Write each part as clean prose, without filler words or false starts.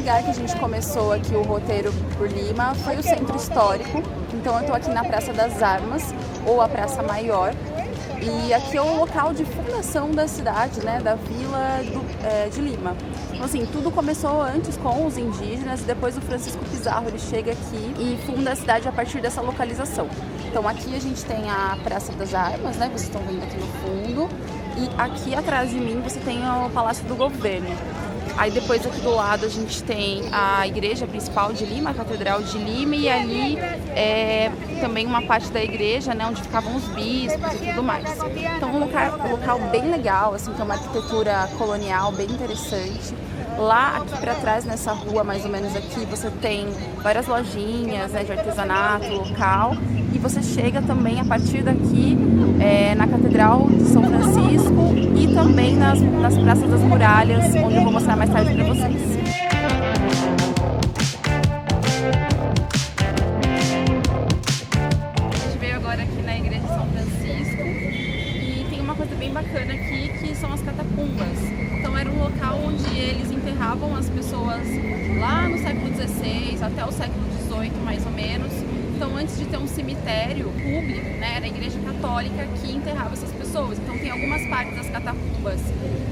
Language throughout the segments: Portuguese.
lugar que a gente começou aqui o roteiro por Lima foi o Centro Histórico. Então eu estou aqui na Praça das Armas, ou a Praça Maior. E aqui é o local de fundação da cidade, né, da vila de Lima. Então, assim, tudo começou antes com os indígenas e depois o Francisco Pizarro ele chega aqui e funda a cidade a partir dessa localização. Então aqui a gente tem a Praça das Armas, né, vocês estão vendo aqui no fundo, e aqui atrás de mim você tem o Palácio do Governo. Aí depois aqui do lado a gente tem a igreja principal de Lima, a Catedral de Lima, e ali também uma parte da igreja, né, onde ficavam os bispos e tudo mais. Então um local bem legal, assim, tem uma arquitetura colonial bem interessante. Lá aqui para trás, nessa rua mais ou menos aqui, você tem várias lojinhas, né, de artesanato local. E você chega também a partir daqui na Catedral de São Francisco e também nas Praças das Muralhas, onde eu vou mostrar mais tarde para vocês. A gente veio agora aqui na Igreja de São Francisco e tem uma coisa bem bacana aqui que são as catacumbas. Então era um local onde eles enterravam as pessoas lá no século XVI até o século XVIII mais ou menos. Então, antes de ter um cemitério público, né, era a Igreja Católica que enterrava essas pessoas. Então, tem algumas partes das catacumbas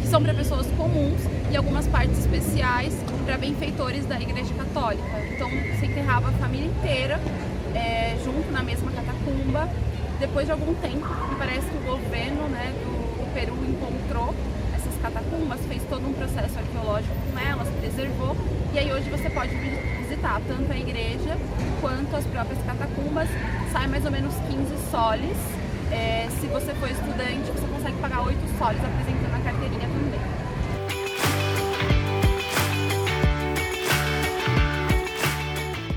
que são para pessoas comuns e algumas partes especiais para benfeitores da Igreja Católica. Então, você enterrava a família inteira junto na mesma catacumba. Depois de algum tempo, me parece que o governo, né, do Peru encontrou essas catacumbas, fez todo um processo arqueológico com elas, preservou. E aí hoje você pode visitar tanto a igreja quanto as próprias catacumbas. Sai mais ou menos 15 soles. Se você for estudante, você consegue pagar 8 soles apresentando a carteirinha também.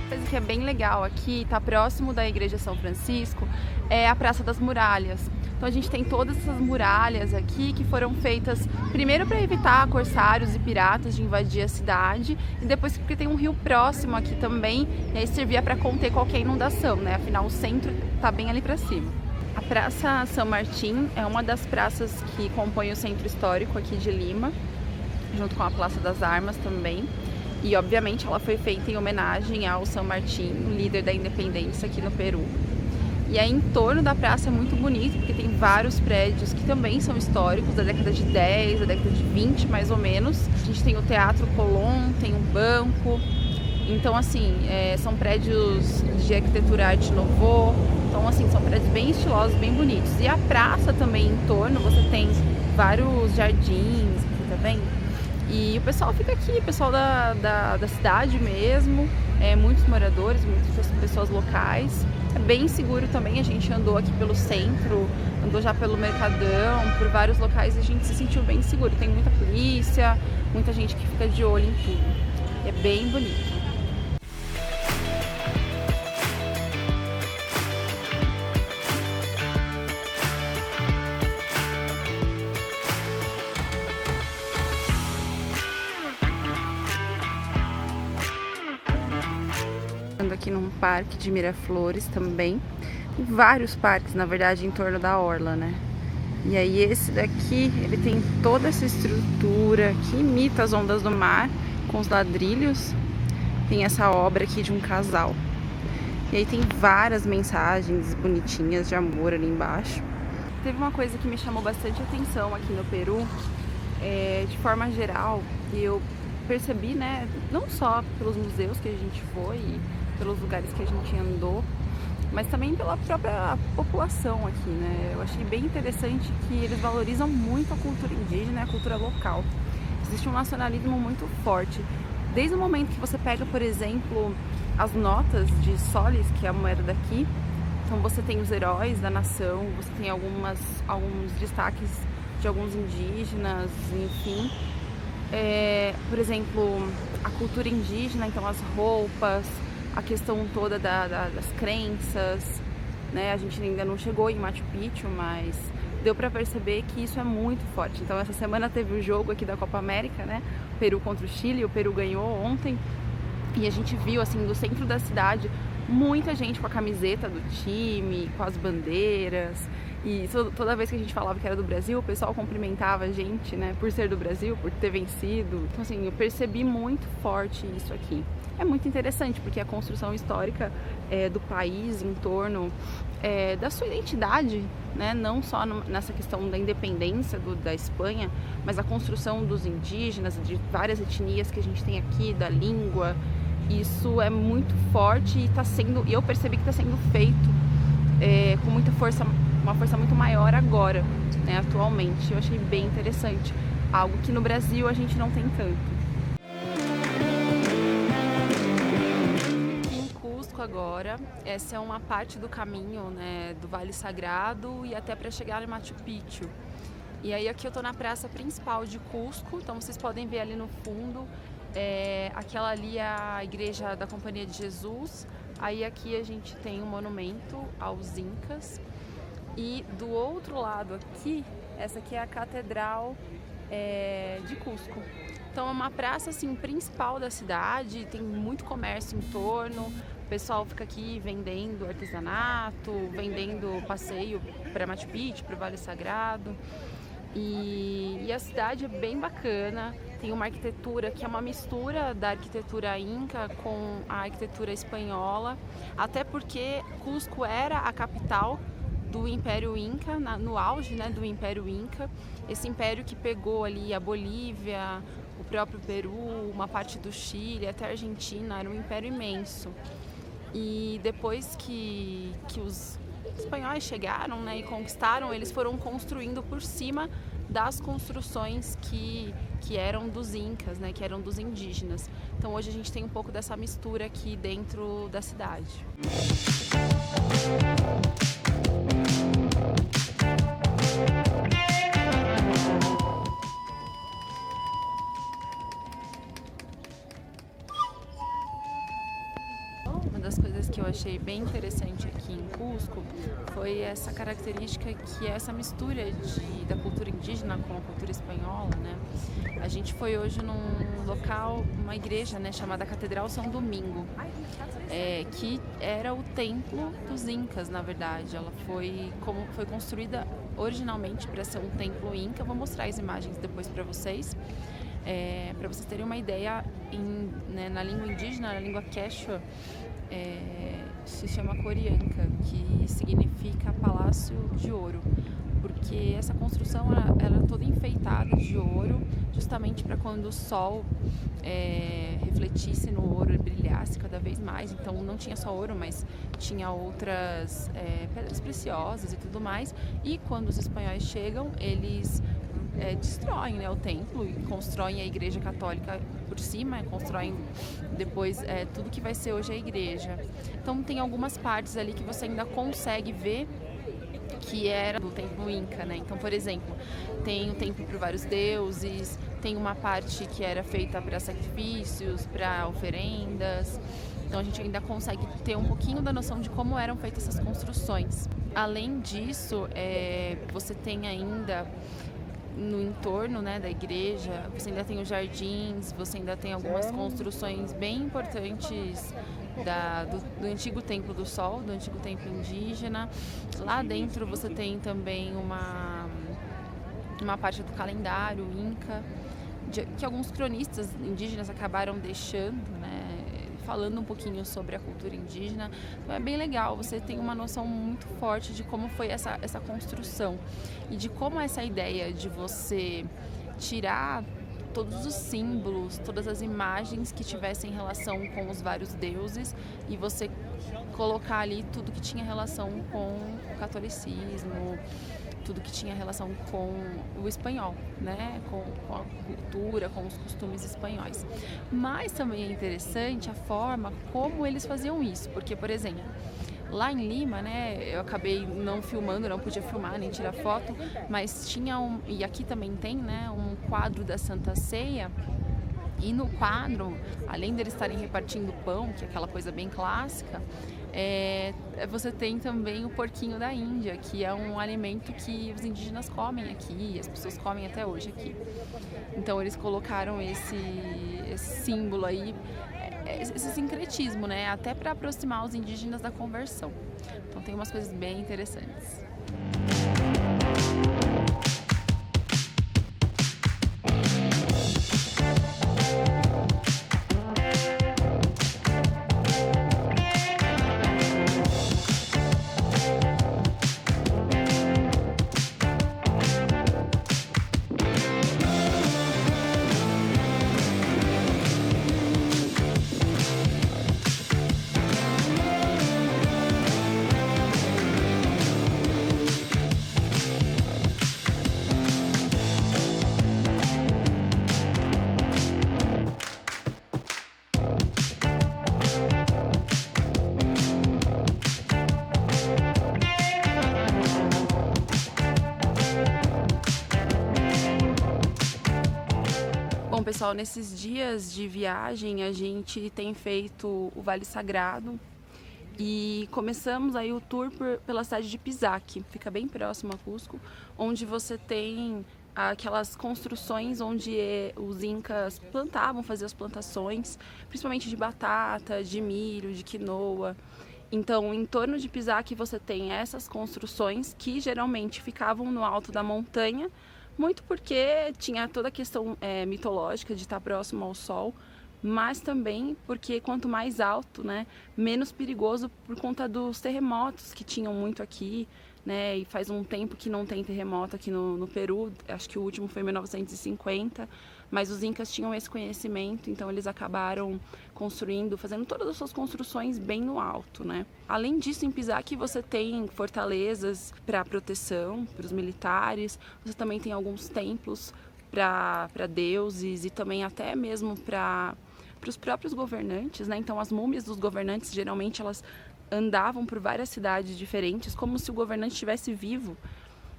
Coisa que é bem legal aqui, tá próximo da Igreja São Francisco, é a Praça das Muralhas. Então a gente tem todas essas muralhas aqui que foram feitas primeiro para evitar corsários e piratas de invadir a cidade e depois porque tem um rio próximo aqui também e aí servia para conter qualquer inundação, né? Afinal o centro tá bem ali para cima. A Praça São Martim é uma das praças que compõem o centro histórico aqui de Lima, junto com a Praça das Armas também. E obviamente ela foi feita em homenagem ao São Martim, o líder da independência aqui no Peru. E aí em torno da praça é muito bonito, porque tem vários prédios que também são históricos, da década de 10, da década de 20 mais ou menos. A gente tem o Teatro Colón, tem um banco. Então assim, são prédios de arquitetura Arte Nouveau. Então assim, são prédios bem estilosos, bem bonitos. E a praça também em torno, você tem vários jardins aqui, tá vendo? E o pessoal fica aqui, o pessoal da cidade mesmo, muitos moradores, muitas pessoas locais. É bem seguro também, a gente andou aqui pelo centro, andou já pelo Mercadão, por vários locais e a gente se sentiu bem seguro. Tem muita polícia, muita gente que fica de olho em tudo. É bem bonito. Aqui num parque de Miraflores também. Tem vários parques, na verdade, em torno da orla, né? E aí esse daqui, ele tem toda essa estrutura que imita as ondas do mar, com os ladrilhos. Tem essa obra aqui de um casal. E aí tem várias mensagens bonitinhas de amor ali embaixo. Teve uma coisa que me chamou bastante atenção aqui no Peru, de forma geral, e eu percebi, né, não só pelos museus que a gente foi, pelos lugares que a gente andou, mas também pela própria população aqui, né? Eu achei bem interessante que eles valorizam muito a cultura indígena e a cultura local. Existe um nacionalismo muito forte. Desde o momento que você pega, por exemplo, as notas de soles, que é a moeda daqui, então você tem os heróis da nação, você tem alguns destaques de alguns indígenas, enfim. Por exemplo, a cultura indígena, então as roupas, a questão toda das crenças, né? A gente ainda não chegou em Machu Picchu, mas deu para perceber que isso é muito forte. Então essa semana teve o jogo aqui da Copa América, né? Peru contra o Chile, o Peru ganhou ontem e a gente viu assim do centro da cidade muita gente com a camiseta do time, com as bandeiras. E toda vez que a gente falava que era do Brasil, o pessoal cumprimentava a gente, né, por ser do Brasil, por ter vencido. Então, assim, eu percebi muito forte isso aqui. É muito interessante, porque a construção histórica do país em torno da sua identidade, né, não só nessa questão da independência da Espanha, mas a construção dos indígenas, de várias etnias que a gente tem aqui, da língua. Isso é muito forte e eu percebi que está sendo feito com muita força, uma força muito maior agora, né, atualmente. Eu achei bem interessante, algo que no Brasil a gente não tem tanto. Em Cusco agora, essa é uma parte do caminho, né, do Vale Sagrado e até para chegar em Machu Picchu. E aí aqui eu tô na praça principal de Cusco, então vocês podem ver ali no fundo, aquela ali é a igreja da Companhia de Jesus. Aí aqui a gente tem um monumento aos Incas. E do outro lado aqui, essa aqui é a Catedral de Cusco. Então é uma praça assim, principal da cidade, tem muito comércio em torno. O pessoal fica aqui vendendo artesanato, vendendo passeio para Machu Picchu, para o Vale Sagrado. E a cidade é bem bacana, tem uma arquitetura que é uma mistura da arquitetura inca com a arquitetura espanhola, até porque Cusco era a capital do Império Inca, no auge, né, do Império Inca, esse império que pegou ali a Bolívia, o próprio Peru, uma parte do Chile, até a Argentina, era um império imenso. E depois que os espanhóis chegaram, né, e conquistaram, eles foram construindo por cima das construções que eram dos incas, né, que eram dos indígenas. Então hoje a gente tem um pouco dessa mistura aqui dentro da cidade. Uma das coisas que eu achei bem interessante aqui em Cusco foi essa característica que é essa mistura da cultura indígena com a cultura espanhola, né? A gente foi hoje num local, uma igreja, né, chamada Catedral São Domingo, que era o templo dos Incas, na verdade. Ela foi construída originalmente para ser um templo inca. Eu vou mostrar as imagens depois para vocês terem uma ideia. Na língua indígena, na língua quechua, se chama Corianca, que significa Palácio de Ouro, porque essa construção era toda enfeitada de ouro, justamente para quando o sol refletisse no ouro e brilhasse cada vez mais. Então não tinha só ouro, mas tinha outras pedras preciosas e tudo mais. E quando os espanhóis chegam, eles destroem, né, o templo e constroem a igreja católica por cima, constroem depois tudo que vai ser hoje a igreja. Então tem algumas partes ali que você ainda consegue ver que era do templo inca, né? Então, por exemplo, tem um templo para vários deuses, tem uma parte que era feita para sacrifícios, para oferendas. Então a gente ainda consegue ter um pouquinho da noção de como eram feitas essas construções. Além disso, você tem ainda no entorno, né, da igreja, você ainda tem os jardins, você ainda tem algumas construções bem importantes do antigo Templo do Sol, do antigo templo indígena. Lá dentro você tem também uma parte do calendário inca, que alguns cronistas indígenas acabaram deixando, né, falando um pouquinho sobre a cultura indígena. Então é bem legal, você tem uma noção muito forte de como foi essa construção e de como essa ideia de você tirar todos os símbolos, todas as imagens que tivessem relação com os vários deuses e você colocar ali tudo que tinha relação com o catolicismo, tudo que tinha relação com o espanhol, né? Com a cultura, com os costumes espanhóis. Mas também é interessante a forma como eles faziam isso, porque, por exemplo, lá em Lima, né, eu acabei não filmando, não podia filmar nem tirar foto, mas tinha e aqui também tem, né, um quadro da Santa Ceia. E no quadro, além deles estarem repartindo pão, que é aquela coisa bem clássica, você tem também o porquinho da Índia, que é um alimento que os indígenas comem aqui, as pessoas comem até hoje aqui. Então eles colocaram esse símbolo aí. esse sincretismo, né? Até para aproximar os indígenas da conversão. Então tem umas coisas bem interessantes. Bom, pessoal, nesses dias de viagem a gente tem feito o Vale Sagrado e começamos aí o tour pela cidade de Pisaque, fica bem próximo a Cusco, onde você tem aquelas construções onde os incas plantavam, faziam as plantações, principalmente de batata, de milho, de quinoa. Então, em torno de Pisaque você tem essas construções que geralmente ficavam no alto da montanha, muito porque tinha toda a questão mitológica de estar próximo ao sol, mas também porque quanto mais alto, né, menos perigoso por conta dos terremotos que tinham muito aqui, né, e faz um tempo que não tem terremoto aqui no Peru, acho que o último foi em 1950, mas os incas tinham esse conhecimento, então eles acabaram construindo, fazendo todas as suas construções bem no alto, né. Além disso, em Pisaque você tem fortalezas para proteção, para os militares, você também tem alguns templos para deuses e também até mesmo para os próprios governantes, né? Então as múmias dos governantes geralmente elas andavam por várias cidades diferentes, como se o governante estivesse vivo.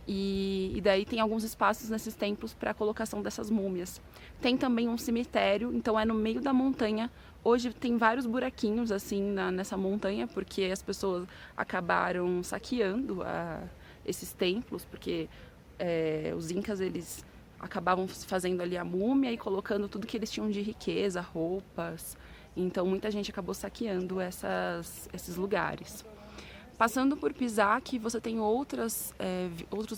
E daí tem alguns espaços nesses templos para a colocação dessas múmias. Tem também um cemitério, então é no meio da montanha. Hoje tem vários buraquinhos assim nessa montanha, porque as pessoas acabaram saqueando esses templos, porque os incas eles acabavam fazendo ali a múmia e colocando tudo que eles tinham de riqueza, roupas. Então muita gente acabou saqueando esses lugares. Passando por Pisaque, você tem outros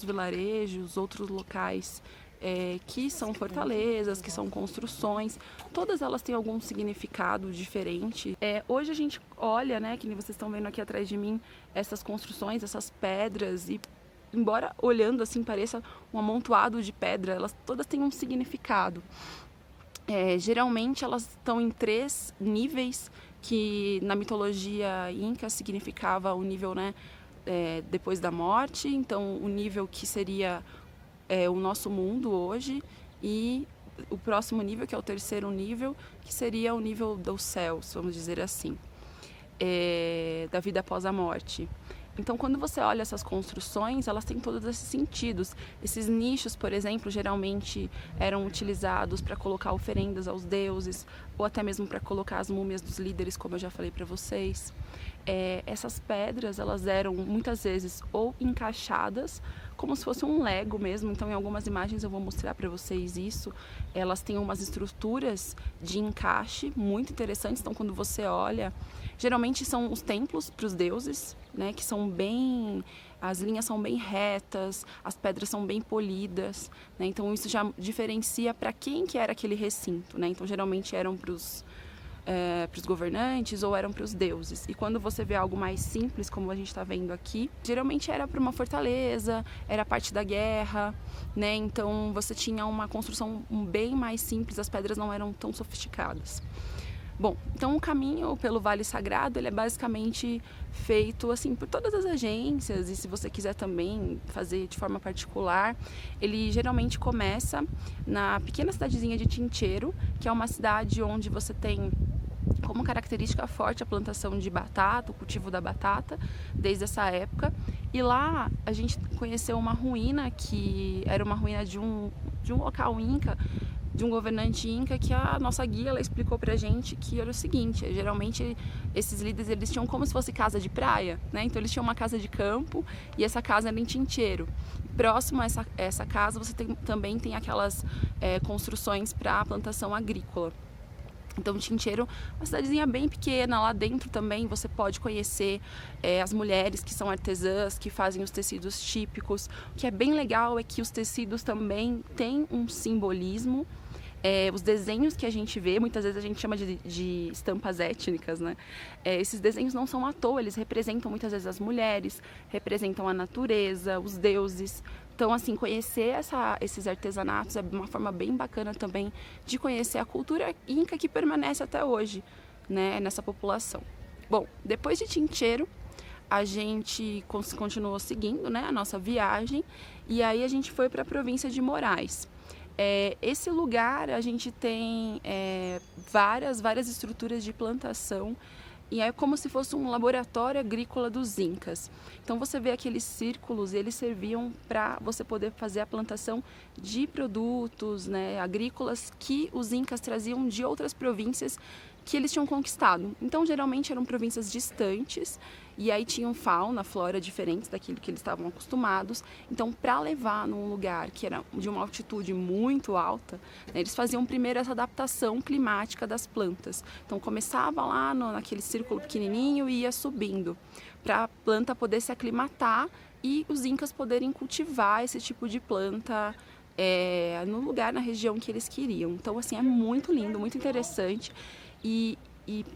vilarejos, outros locais que são fortalezas, que são construções. Todas elas têm algum significado diferente. Hoje a gente olha, né, que vocês estão vendo aqui atrás de mim, essas construções, essas pedras, e embora olhando assim pareça um amontoado de pedra, elas todas têm um significado. Geralmente elas estão em 3 níveis, que na mitologia inca significava o nível, né, depois da morte, então o nível que seria o nosso mundo hoje, e o próximo nível, que é o 3º nível, que seria o nível dos céus, vamos dizer assim, da vida após a morte. Então, quando você olha essas construções, elas têm todos esses sentidos. Esses nichos, por exemplo, geralmente eram utilizados para colocar oferendas aos deuses, ou até mesmo para colocar as múmias dos líderes, como eu já falei para vocês. Essas pedras, elas eram muitas vezes ou encaixadas, como se fosse um Lego mesmo. Então, em algumas imagens eu vou mostrar para vocês isso. Elas têm umas estruturas de encaixe muito interessantes. Então, quando você olha, geralmente são os templos para os deuses, né, que são as linhas são bem retas, as pedras são bem polidas, né, então isso já diferencia para quem que era aquele recinto, né, então geralmente eram para os governantes ou eram para os deuses. E quando você vê algo mais simples, como a gente está vendo aqui, geralmente era para uma fortaleza, era parte da guerra, né, então você tinha uma construção bem mais simples, as pedras não eram tão sofisticadas. Bom, então o caminho pelo Vale Sagrado ele é basicamente feito assim por todas as agências, e se você quiser também fazer de forma particular, ele geralmente começa na pequena cidadezinha de Chinchero, que é uma cidade onde você tem como característica forte a plantação de batata, o cultivo da batata, desde essa época. E lá a gente conheceu uma ruína que era uma ruína de um local inca, de um governante inca, que a nossa guia ela explicou pra gente que era o seguinte: geralmente esses líderes eles tinham como se fosse casa de praia, né? Então eles tinham uma casa de campo e essa casa era em Chinchero. Próximo a essa casa você também tem aquelas construções para plantação agrícola. Então, Tincheiro é uma cidadezinha bem pequena, lá dentro também você pode conhecer as mulheres que são artesãs, que fazem os tecidos típicos. O que é bem legal é que os tecidos também têm um simbolismo. Os desenhos que a gente vê, muitas vezes a gente chama de estampas étnicas, né? Esses desenhos não são à toa, eles representam muitas vezes as mulheres, representam a natureza, os deuses. Então, assim, conhecer esses artesanatos é uma forma bem bacana também de conhecer a cultura inca que permanece até hoje, né, nessa população. Bom, depois de Tincheiro, a gente continuou seguindo, né, a nossa viagem, e aí a gente foi para a província de Moraes. Esse lugar a gente tem várias estruturas de plantação e é como se fosse um laboratório agrícola dos incas. Então você vê aqueles círculos, eles serviam para você poder fazer a plantação de produtos, né, agrícolas que os incas traziam de outras províncias que eles tinham conquistado. Então geralmente eram províncias distantes e aí tinham fauna, flora diferentes daquilo que eles estavam acostumados. Então, para levar num lugar que era de uma altitude muito alta, né, eles faziam primeiro essa adaptação climática das plantas. Então começava lá naquele círculo pequenininho e ia subindo para a planta poder se aclimatar e os incas poderem cultivar esse tipo de planta no lugar, na região que eles queriam. Então, assim, é muito lindo, muito interessante e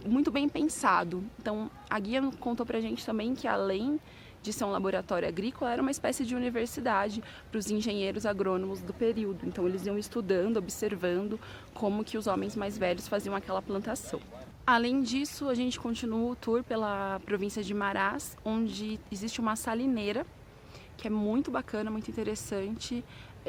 muito bem pensado. Então, a guia contou pra gente também que, além de ser um laboratório agrícola, era uma espécie de universidade para os engenheiros agrônomos do período. Então, eles iam estudando, observando como que os homens mais velhos faziam aquela plantação. Além disso, a gente continua o tour pela província de Marás, onde existe uma salineira, que é muito bacana, muito interessante,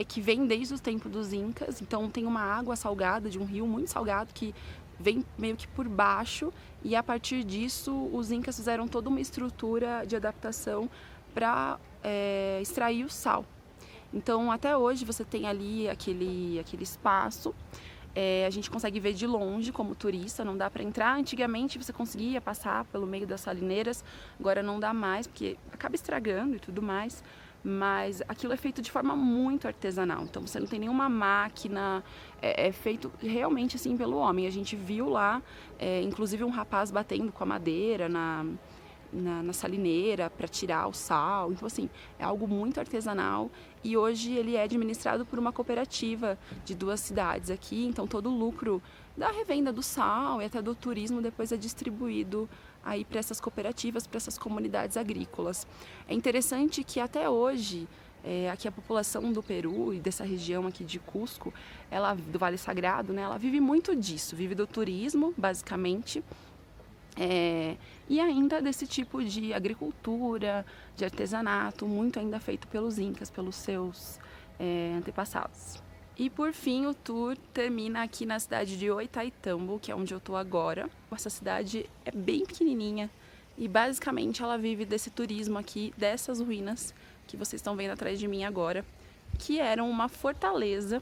que vem desde o tempo dos incas. Então tem uma água salgada, de um rio muito salgado, que vem meio que por baixo, e a partir disso os incas fizeram toda uma estrutura de adaptação para extrair o sal. Então até hoje você tem ali aquele espaço. A gente consegue ver de longe como turista, não dá para entrar. Antigamente você conseguia passar pelo meio das salineiras, agora não dá mais, porque acaba estragando e tudo mais. Mas aquilo é feito de forma muito artesanal, então você não tem nenhuma máquina, é feito realmente assim pelo homem. A gente viu lá, inclusive um rapaz batendo com a madeira na salineira para tirar o sal. Então, assim, é algo muito artesanal e hoje ele é administrado por uma cooperativa de 2 cidades aqui. Então todo o lucro da revenda do sal e até do turismo depois é distribuído aí para essas cooperativas, para essas comunidades agrícolas. É interessante que até hoje aqui a população do Peru e dessa região aqui de Cusco, do Vale Sagrado, né, ela vive muito disso, vive do turismo basicamente. E ainda desse tipo de agricultura, de artesanato, muito ainda feito pelos incas, pelos seus antepassados. E por fim o tour termina aqui na cidade de Oitaitambo, que é onde eu tô agora. Essa cidade é bem pequenininha e basicamente ela vive desse turismo aqui, dessas ruínas que vocês estão vendo atrás de mim agora, que eram uma fortaleza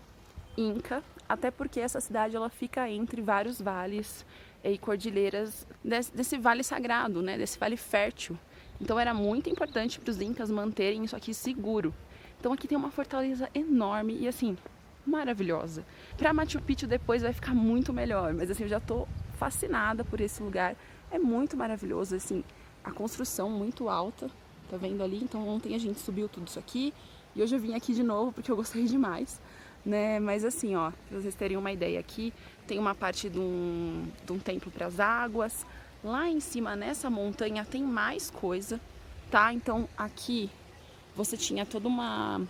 inca, até porque essa cidade ela fica entre vários vales e cordilheiras desse vale sagrado, né, desse vale fértil. Então era muito importante para os incas manterem isso aqui seguro. Então aqui tem uma fortaleza enorme e assim, maravilhosa. Para Machu Picchu depois vai ficar muito melhor, mas assim, eu já tô fascinada por esse lugar. É muito maravilhoso, assim, a construção muito alta, tá vendo ali? Então ontem a gente subiu tudo isso aqui e hoje eu vim aqui de novo porque eu gostei demais, né? Mas assim, ó, pra vocês terem uma ideia, aqui tem uma parte de um templo para as águas. Lá em cima, nessa montanha, tem mais coisa, tá? Então aqui você tinha toda uma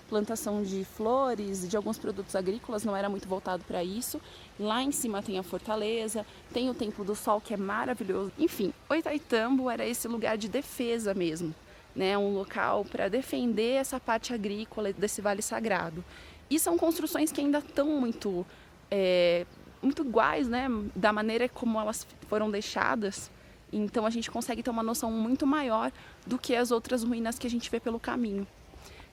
plantação de flores, de alguns produtos agrícolas, não era muito voltado para isso. Lá em cima tem a fortaleza, tem o Templo do Sol, que é maravilhoso. Enfim, Oitaitambo era esse lugar de defesa mesmo, né? Um local para defender essa parte agrícola desse vale sagrado. E são construções que ainda estão muito iguais, né? Da maneira como elas foram deixadas. Então a gente consegue ter uma noção muito maior do que as outras ruínas que a gente vê pelo caminho.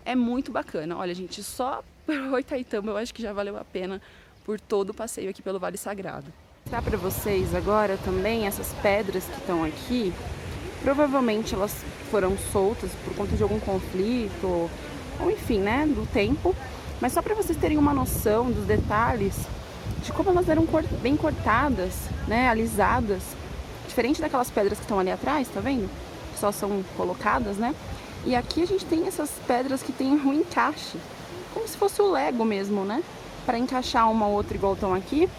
É muito bacana. Olha, gente, só por Oitaitambo eu acho que já valeu a pena por todo o passeio aqui pelo Vale Sagrado. Vou mostrar para vocês agora também essas pedras que estão aqui. Provavelmente elas foram soltas por conta de algum conflito, ou enfim, né, do tempo. Mas só para vocês terem uma noção dos detalhes, de como elas eram bem cortadas, né, alisadas, diferente daquelas pedras que estão ali atrás, tá vendo? Que só são colocadas, né? E aqui a gente tem essas pedras que tem um encaixe, como se fosse o Lego mesmo, né? Para encaixar uma outra igual estão aqui,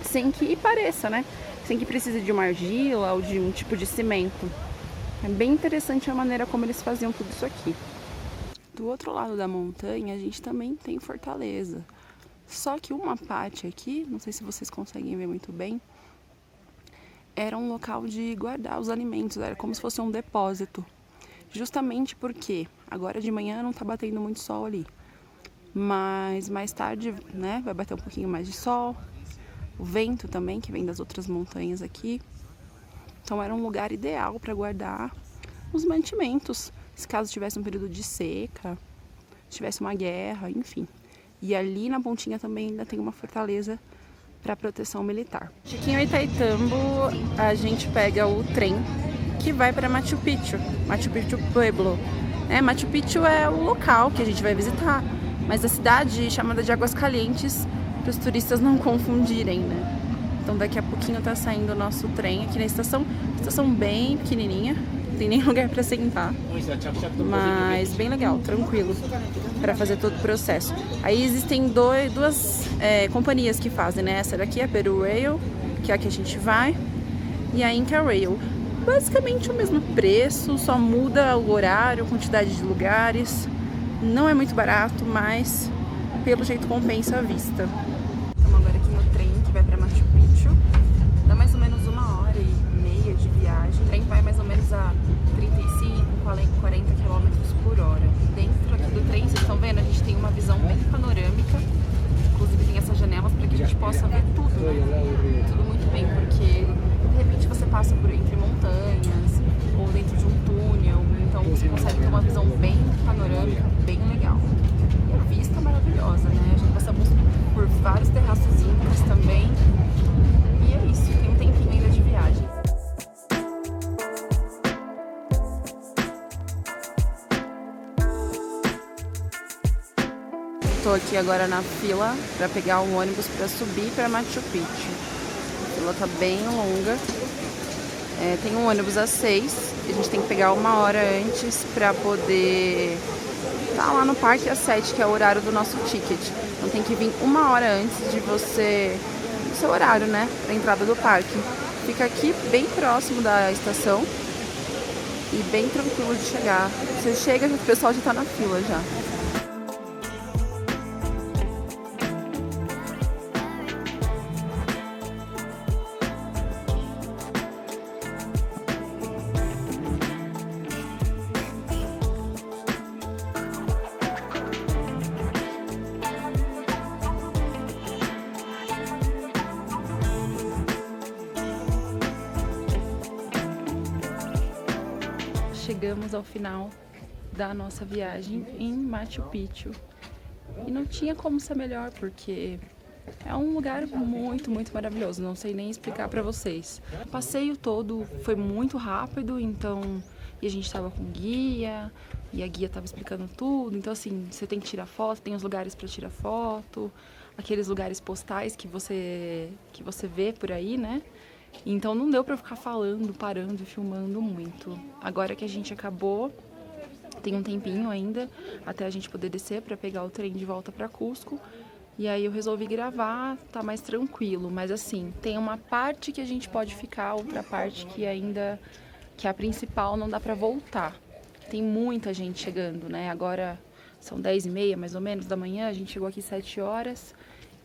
sem que pareça, né? Sem que precise de uma argila ou de um tipo de cimento. É bem interessante a maneira como eles faziam tudo isso aqui. Do outro lado da montanha a gente também tem fortaleza. Só que uma parte aqui, não sei se vocês conseguem ver muito bem, era um local de guardar os alimentos, era como se fosse um depósito. Justamente porque agora de manhã não tá batendo muito sol ali. Mas mais tarde, né, vai bater um pouquinho mais de sol. O vento também, que vem das outras montanhas aqui. Então era um lugar ideal para guardar os mantimentos, se caso tivesse um período de seca, tivesse uma guerra, enfim. E ali na pontinha também ainda tem uma fortaleza para proteção militar. Chiquinho e Itaitambo, a gente pega o trem que vai para Machu Picchu Pueblo. Machu Picchu é o local que a gente vai visitar, mas a cidade é chamada de Águas Calientes, para os turistas não confundirem, né? Então daqui a pouquinho tá saindo o nosso trem aqui na estação bem pequenininha, não tem nem lugar para sentar, mas bem legal, tranquilo para fazer todo o processo. Aí existem duas companhias que fazem, né? Essa daqui é a Peru Rail, que é a que a gente vai, e a Inca Rail. Basicamente o mesmo preço, só muda o horário, a quantidade de lugares. Não é muito barato, mas pelo jeito compensa a vista. Estamos agora aqui no trem que vai para Machu Picchu. Dá mais ou menos 1h30 de viagem. O trem vai mais ou menos a 35, 40 km por hora. Dentro aqui do trem, vocês estão vendo, a gente tem uma visão bem panorâmica. Inclusive tem essas janelas para que a gente possa ver tudo, né? Tudo muito bem, porque de repente você passa entre montanhas ou dentro de um túnel, então você consegue ter uma visão bem panorâmica, bem legal. E a vista é maravilhosa, né? Já passamos por vários terraços incas também. E é isso, tem um tempinho ainda de viagem. Estou aqui agora na fila para pegar um ônibus para subir para Machu Picchu. A fila tá bem longa. Tem um ônibus às 6, a gente tem que pegar 1 hora antes para poder estar lá no parque às 7, que é o horário do nosso ticket. Então tem que vir 1 hora antes do seu horário, né, para a entrada do parque. Fica aqui bem próximo da estação e bem tranquilo de chegar. Você chega e o pessoal já está na fila já. Chegamos ao final da nossa viagem em Machu Picchu e não tinha como ser melhor, porque é um lugar muito, muito maravilhoso, não sei nem explicar pra vocês. O passeio todo foi muito rápido, então, e a gente tava com guia, e a guia tava explicando tudo, então assim, você tem que tirar foto, tem os lugares pra tirar foto, aqueles lugares postais que você vê por aí, né? Então não deu pra ficar falando, parando e filmando muito. Agora que a gente acabou, tem um tempinho ainda até a gente poder descer pra pegar o trem de volta pra Cusco. E aí eu resolvi gravar, tá mais tranquilo. Mas assim, tem uma parte que a gente pode ficar, outra parte que ainda, que é a principal, não dá pra voltar. Tem muita gente chegando, né? Agora são 10h30 mais ou menos da manhã, a gente chegou aqui 7 horas.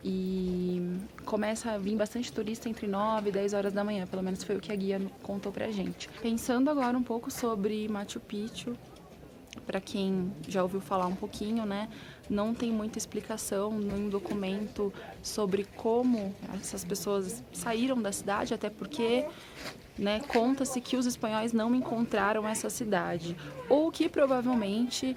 E começa a vir bastante turista entre 9 e 10 horas da manhã, pelo menos foi o que a guia contou pra gente. Pensando agora um pouco sobre Machu Picchu, para quem já ouviu falar um pouquinho, né? Não tem muita explicação no documento sobre como essas pessoas saíram da cidade, até porque, né, conta-se que os espanhóis não encontraram essa cidade, ou que provavelmente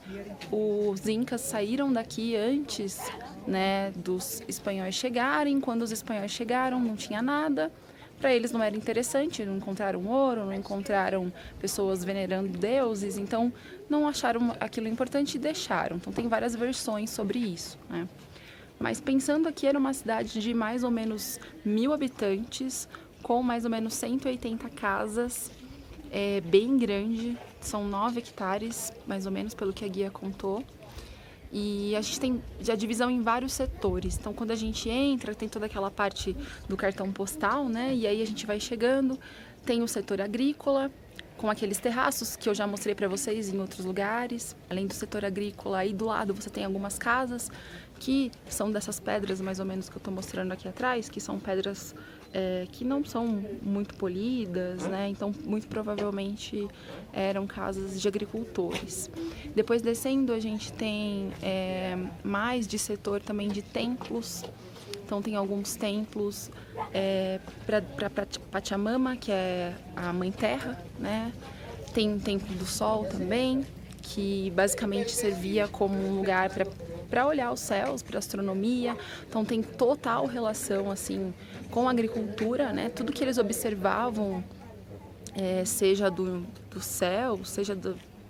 os incas saíram daqui antes, né, dos espanhóis chegarem. Quando os espanhóis chegaram não tinha nada, para eles não era interessante, não encontraram ouro, não encontraram pessoas venerando deuses, então não acharam aquilo importante e deixaram. Então tem várias versões sobre isso, né? Mas pensando aqui, era uma cidade de mais ou menos 1.000 habitantes, com mais ou menos 180 casas, bem grande, são 9 hectares, mais ou menos, pelo que a guia contou. E a gente tem a divisão em vários setores. Então, quando a gente entra, tem toda aquela parte do cartão postal, né? E aí a gente vai chegando, tem o setor agrícola, com aqueles terraços que eu já mostrei para vocês em outros lugares. Além do setor agrícola, aí do lado você tem algumas casas que são dessas pedras mais ou menos que eu estou mostrando aqui atrás, que são pedras que não são muito polidas, né? Então, muito provavelmente eram casas de agricultores. Depois descendo, a gente tem mais de setor também de templos. Então, tem alguns templos para Pachamama, que é a Mãe Terra, né? Tem o Templo do Sol também, que basicamente servia como um lugar para olhar os céus, para astronomia. Então tem total relação assim com a agricultura, né? Tudo que eles observavam, seja do céu, seja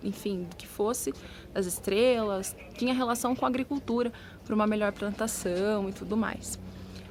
enfim, do que fosse, das estrelas, tinha relação com a agricultura, para uma melhor plantação e tudo mais.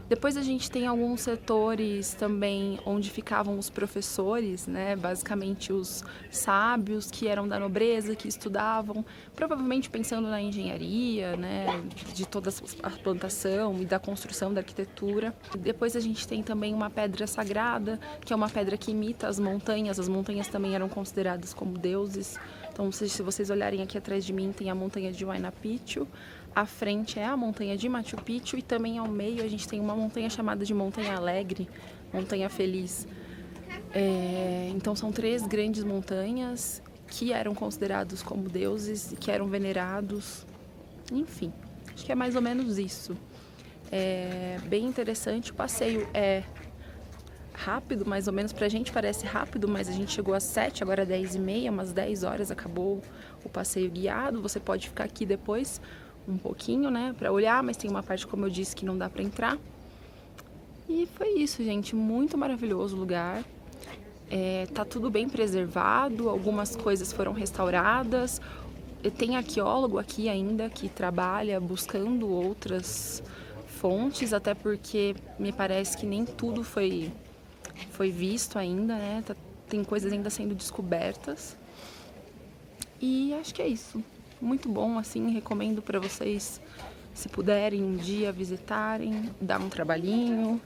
Depois a gente tem alguns setores também onde ficavam os professores, né? Basicamente os sábios que eram da nobreza, que estudavam, provavelmente pensando na engenharia, né? De toda a plantação e da construção da arquitetura. Depois a gente tem também uma pedra sagrada, que é uma pedra que imita as montanhas também eram consideradas como deuses. Então, se vocês olharem aqui atrás de mim, tem a montanha de Huayna Picchu. À frente é a montanha de Machu Picchu e também ao meio a gente tem uma montanha chamada de Montanha Alegre, Montanha Feliz. Então são 3 grandes montanhas que eram considerados como deuses e que eram venerados. Enfim, acho que é mais ou menos isso. É bem interessante, o passeio é rápido, mais ou menos, pra gente parece rápido, mas a gente chegou às 7, agora é 10h30, umas 10 horas acabou o passeio guiado. Você pode ficar aqui depois um pouquinho, né, para olhar, mas tem uma parte, como eu disse, que não dá para entrar. E foi isso, gente, muito maravilhoso o lugar. Tá tudo bem preservado, algumas coisas foram restauradas. Tem arqueólogo aqui ainda que trabalha buscando outras fontes, até porque me parece que nem tudo foi visto ainda, né? Tem coisas ainda sendo descobertas. E acho que é isso. Muito bom, assim, recomendo para vocês, se puderem um dia visitarem, dar um trabalhinho.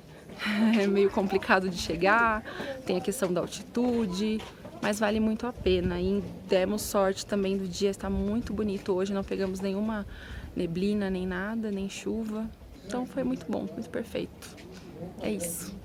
É meio complicado de chegar, tem a questão da altitude, mas vale muito a pena. E demos sorte também do dia estar muito bonito hoje, não pegamos nenhuma neblina, nem nada, nem chuva. Então foi muito bom, muito perfeito. É isso.